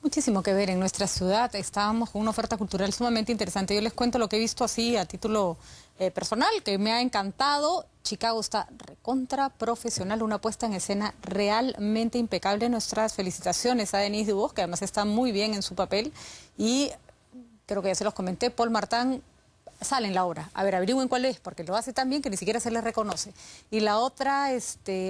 Muchísimo que ver en nuestra ciudad. Estábamos con una oferta cultural sumamente interesante. Yo les cuento lo que he visto así a título personal, que me ha encantado. Chicago está recontra profesional, una puesta en escena realmente impecable. Nuestras felicitaciones a Denise Dubos, que además está muy bien en su papel. Y creo que ya se los comenté, Paul Martin sale en la obra. A ver, averigüen cuál es, porque lo hace tan bien que ni siquiera se le reconoce. Y la otra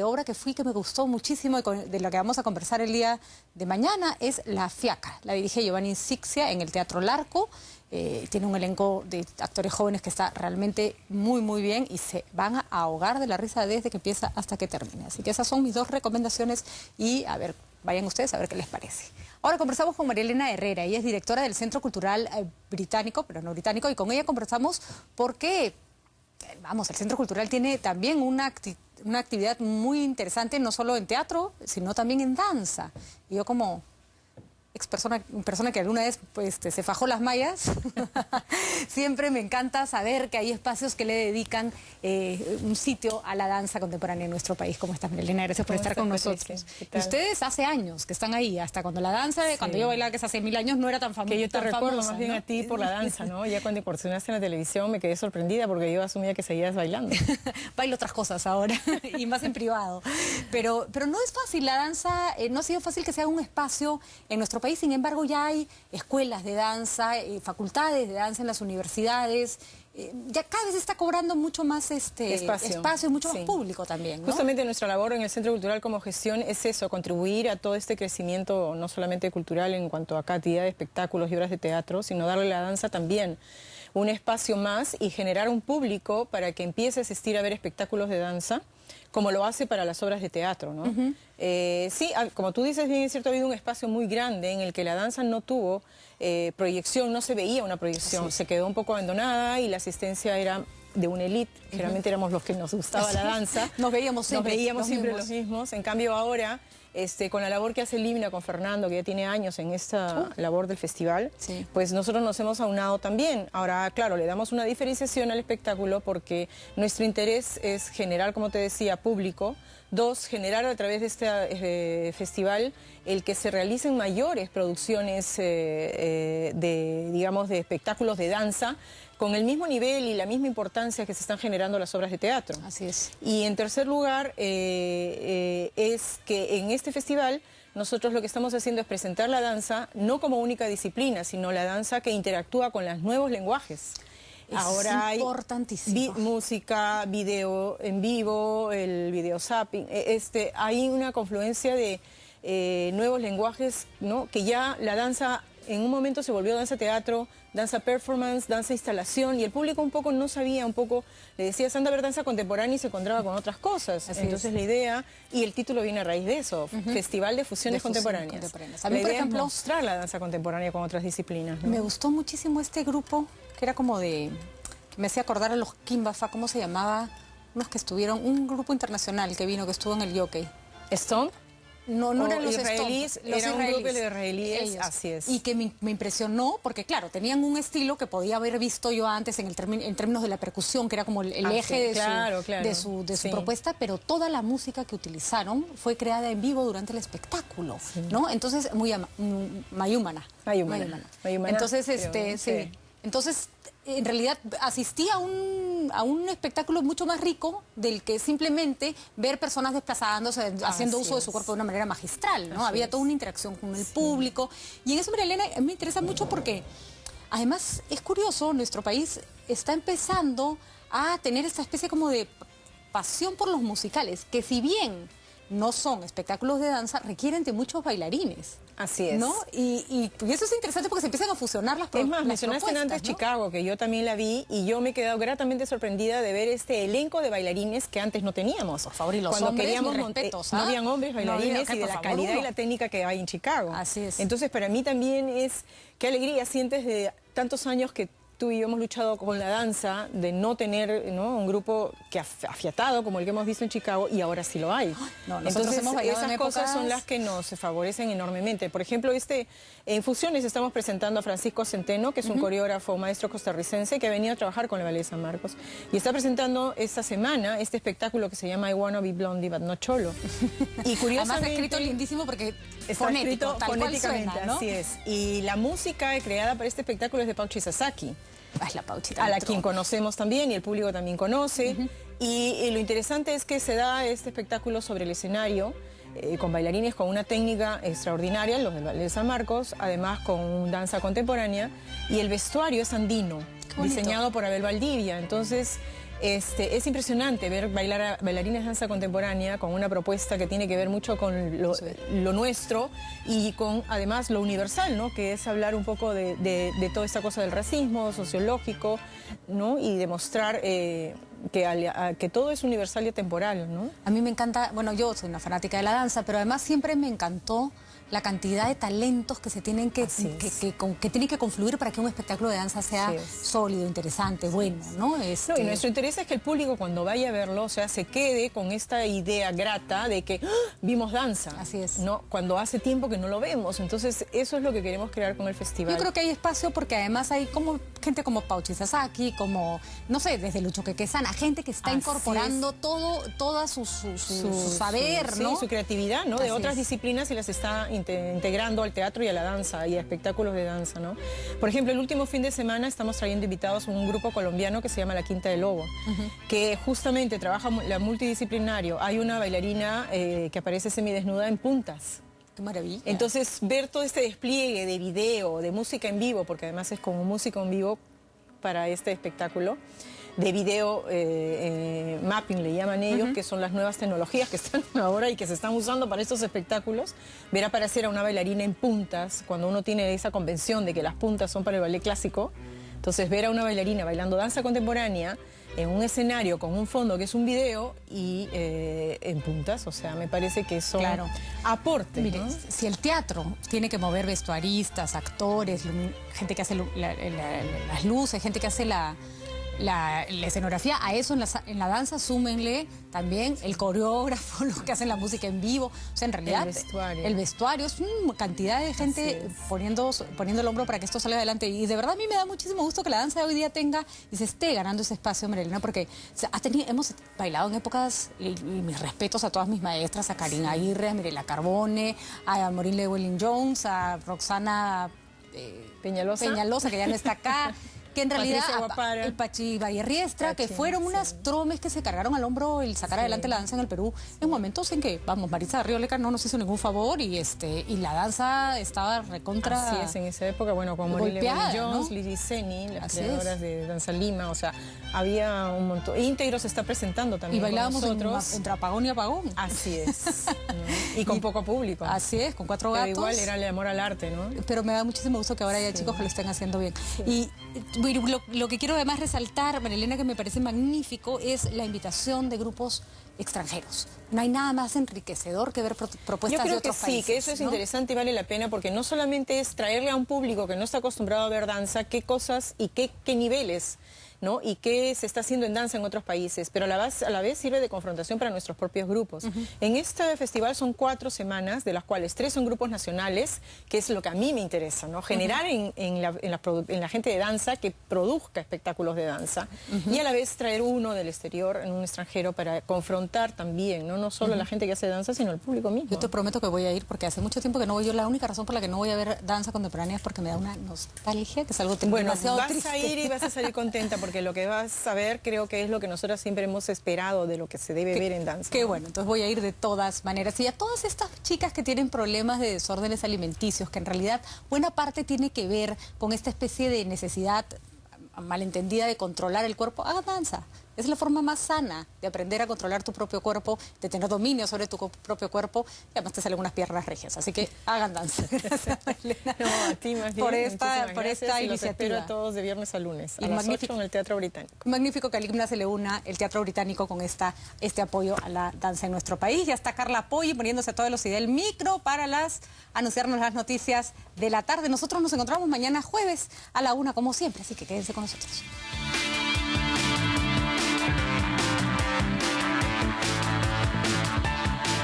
obra que me gustó muchísimo y de la que vamos a conversar el día de mañana es La Fiaca. La dirige Giovanni Sixia en el Teatro Larco. Tiene un elenco de actores jóvenes que está realmente muy, muy bien y se van a ahogar de la risa desde que empieza hasta que termine. Así que esas son mis dos recomendaciones y a ver, vayan ustedes a ver qué les parece. Ahora conversamos con María Elena Herrera, ella es directora del Centro Cultural Británico, pero no británico, y con ella conversamos porque, vamos, el Centro Cultural tiene también una actividad muy interesante, no solo en teatro, sino también en danza. Y yo como persona que alguna vez se fajó las mallas, siempre me encanta saber que hay espacios que le dedican un sitio a la danza contemporánea en nuestro país. ¿Cómo estás, María Elena? Gracias por estar con nosotros. Y ustedes hace años que están ahí, hasta cuando la danza, cuando yo bailaba, que es hace 1000 años, no era tan famosa. Que yo te recuerdo más bien, ¿no?, a ti por la danza, ¿no? Ya cuando incursionaste en la televisión me quedé sorprendida porque yo asumía que seguías bailando. Bailo otras cosas ahora, y más en privado. Pero no es fácil, la danza, no ha sido fácil que sea un espacio en nuestro país. Sin embargo, ya hay escuelas de danza, facultades de danza en las universidades. Ya cada vez está cobrando mucho más espacio, mucho más público también, ¿no? Justamente nuestra labor en el Centro Cultural como gestión es eso, contribuir a todo este crecimiento, no solamente cultural en cuanto a cantidad de espectáculos y obras de teatro, sino darle a la danza también un espacio más y generar un público para que empiece a asistir a ver espectáculos de danza, como lo hace para las obras de teatro, ¿no? Sí, como tú dices, bien es cierto, ha habido un espacio muy grande en el que la danza no tuvo proyección, no se veía una proyección, se quedó un poco abandonada y la asistencia era de una élite, generalmente éramos los que nos gustaba la danza. Nos veíamos siempre los mismos. En cambio ahora, con la labor que hace Limna con Fernando, que ya tiene años en esta labor del festival, pues nosotros nos hemos aunado también. Ahora, claro, le damos una diferenciación al espectáculo porque nuestro interés es generar, como te decía, público. Dos, generar a través de este festival el que se realicen mayores producciones digamos, de espectáculos de danza con el mismo nivel y la misma importancia que se están generando las obras de teatro. Así es. Y en tercer lugar, es que en este festival nosotros lo que estamos haciendo es presentar la danza no como única disciplina, sino la danza que interactúa con los nuevos lenguajes. Ahora hay música, video en vivo, el video zapping, hay una confluencia de nuevos lenguajes, ¿no? Que ya la danza en un momento se volvió danza teatro, danza performance, danza instalación, y el público un poco no sabía, le decía, anda a ver danza contemporánea y se encontraba con otras cosas. Entonces la idea, y el título viene a raíz de eso, Festival de Fusiones Contemporáneas. A mí, por ejemplo, mostrar la danza contemporánea con otras disciplinas, ¿no? Me gustó muchísimo este grupo, que era como que me hacía acordar a los Kimbafa, ¿cómo se llamaba? Unos que estuvieron, un grupo internacional que vino, que estuvo en el Jockey. ¿Stomp? No eran los israelíes, era un grupo de israelíes, así es. Y que me impresionó, porque claro, tenían un estilo que podía haber visto yo antes en términos de la percusión, que era como el eje de su propuesta, pero toda la música que utilizaron fue creada en vivo durante el espectáculo, ¿no? Entonces, muy mayumana. Entonces, entonces, en realidad asistí a un espectáculo mucho más rico del que simplemente ver personas desplazándose, haciendo uso de su cuerpo de una manera magistral, ¿no? Había toda una interacción con el público. Y en eso, María Elena, me interesa mucho porque, además, es curioso, nuestro país está empezando a tener esta especie como de pasión por los musicales, que si bien no son espectáculos de danza, requieren de muchos bailarines. Así es. ¿No? Y eso es interesante porque se empiezan a fusionar las propuestas. Es más, mencionaste antes, ¿no?, Chicago, que yo también la vi, y yo me he quedado gratamente sorprendida de ver este elenco de bailarines que antes no teníamos. Por favor, y los Cuando hombres, queríamos respetos, no habían hombres bailarines y de la calidad y la técnica que hay en Chicago. Así es. Entonces, para mí también es, qué alegría sientes de tantos años que tú y yo hemos luchado con la danza, de no tener, ¿no?, un grupo que afiatado como el que hemos visto en Chicago, y ahora sí lo hay. Entonces, esas cosas son las que nos favorecen enormemente. Por ejemplo, en Fusiones estamos presentando a Francisco Centeno, que es un coreógrafo, maestro costarricense, que ha venido a trabajar con el Ballet San Marcos. Y está presentando esta semana este espectáculo que se llama I Wanna Be Blondie But Not Cholo. Y curiosamente, además, escrito lindísimo porque Está escrito tal cual fonéticamente, suena, ¿no? así es. Y la música creada para este espectáculo es de Pauchi Sasaki. Es la Pauchita. A la quien conocemos también y el público también conoce. Y lo interesante es que se da este espectáculo sobre el escenario con bailarines con una técnica extraordinaria, los del Ballet de San Marcos, además con danza contemporánea, y el vestuario es andino, diseñado por Abel Valdivia. Entonces, es impresionante ver bailarines de danza contemporánea con una propuesta que tiene que ver mucho con lo nuestro y con, además, lo universal, ¿no? Que es hablar un poco de toda esta cosa del racismo sociológico, ¿no? Y demostrar que todo es universal y atemporal, ¿no? A mí me encanta, bueno, yo soy una fanática de la danza, pero además siempre me encantó la cantidad de talentos que se tienen que tienen que confluir para que un espectáculo de danza sea sólido, interesante, bueno, ¿no? Y nuestro interés es que el público cuando vaya a verlo, o sea, se quede con esta idea grata de que vimos danza. Así es. ¿No? Cuando hace tiempo que no lo vemos. Entonces, eso es lo que queremos crear con el festival. Yo creo que hay espacio porque además hay como gente como Pauchi Sasaki, como, no sé, desde Lucho Quequesana, gente que está incorporando toda su saber, ¿no? Sí, su creatividad, ¿no? De otras disciplinas y las está integrando al teatro y a la danza y a espectáculos de danza, ¿no? Por ejemplo, el último fin de semana estamos trayendo invitados a un grupo colombiano que se llama La Quinta del Lobo, que justamente trabaja la multidisciplinario. Hay una bailarina que aparece semidesnuda en puntas. Qué maravilla. Entonces, ver todo este despliegue de video, de música en vivo, porque además es como música en vivo para este espectáculo, de video mapping le llaman ellos, que son las nuevas tecnologías que están ahora y que se están usando para estos espectáculos. Ver aparecer a una bailarina en puntas, cuando uno tiene esa convención de que las puntas son para el ballet clásico, entonces ver a una bailarina bailando danza contemporánea en un escenario con un fondo que es un video y en puntas, o sea, me parece que son aportes. Mire, ¿no? si el teatro tiene que mover vestuaristas, actores, gente que hace las luces, gente que hace la escenografía, a eso en la danza súmenle también el coreógrafo, los que hacen la música en vivo, o sea, en realidad el vestuario es una cantidad de gente poniendo el hombro para que esto salga adelante, y de verdad a mí me da muchísimo gusto que la danza de hoy día tenga y se esté ganando ese espacio, Marilena, porque hemos bailado en épocas, y mis respetos a todas mis maestras, a Karina Aguirre, a Mirela Carbone, a Maureen Llewellyn-Jones, a Roxana Peñalosa, que ya no está acá, que en realidad el Pachi Vallerriestra, que fueron unas tromes que se cargaron al hombro el sacar adelante la danza en el Perú, en momentos en que, vamos, Maritza Arrioleca no nos hizo ningún favor y la danza estaba recontra Así es, en esa época, bueno, con Maureen Llewellyn-Jones, Lili Seni, las creadoras de Danza Lima, o sea, había un montón. Íntegro se está presentando también. Y bailábamos con nosotros entre apagón y apagón. Así es. Y con poco público. Así es, con 4 gatos. Pero igual era el amor al arte, ¿no? Pero me da muchísimo gusto que ahora haya chicos que lo estén haciendo bien. Y lo que quiero además resaltar, Marilena, que me parece magnífico, es la invitación de grupos extranjeros. No hay nada más enriquecedor que ver propuestas de otros países. Yo creo que sí, que eso es interesante y vale la pena, porque no solamente es traerle a un público que no está acostumbrado a ver danza qué cosas y qué niveles, ¿no? Y qué se está haciendo en danza en otros países, pero a la vez sirve de confrontación para nuestros propios grupos. En este festival son 4 semanas, de las cuales 3 son grupos nacionales, que es lo que a mí me interesa, ¿no? Generar en la gente de danza que produzca espectáculos de danza y a la vez traer uno del exterior, en un extranjero, para confrontar también, ¿no? No solo la gente que hace danza, sino el público mismo. Yo te prometo que voy a ir, porque hace mucho tiempo que no voy. Yo la única razón por la que no voy a ver danza contemporánea es porque me da una nostalgia, que es algo demasiado triste. Vas a ir y vas a salir contenta, porque lo que vas a ver creo que es lo que nosotras siempre hemos esperado de lo que se debe ver en danza. Qué bueno, entonces voy a ir de todas maneras. Y a todas estas chicas que tienen problemas de desórdenes alimenticios, que en realidad buena parte tiene que ver con esta especie de necesidad malentendida de controlar el cuerpo, hagan danza. Es la forma más sana de aprender a controlar tu propio cuerpo, de tener dominio sobre tu propio cuerpo, y además te salen unas piernas regias. Así que hagan danza. Gracias, Marilena. No, a ti más bien. Por esta iniciativa. Los espero a todos de viernes a lunes, a las 8 en el Teatro Británico. Magnífico que al ICMNA se le una el Teatro Británico con este apoyo a la danza en nuestro país. Ya está Carla Poggi poniéndose a toda velocidad el micro para anunciarnos las noticias de la tarde. Nosotros nos encontramos mañana jueves a la 1 como siempre, así que quédense con nosotros.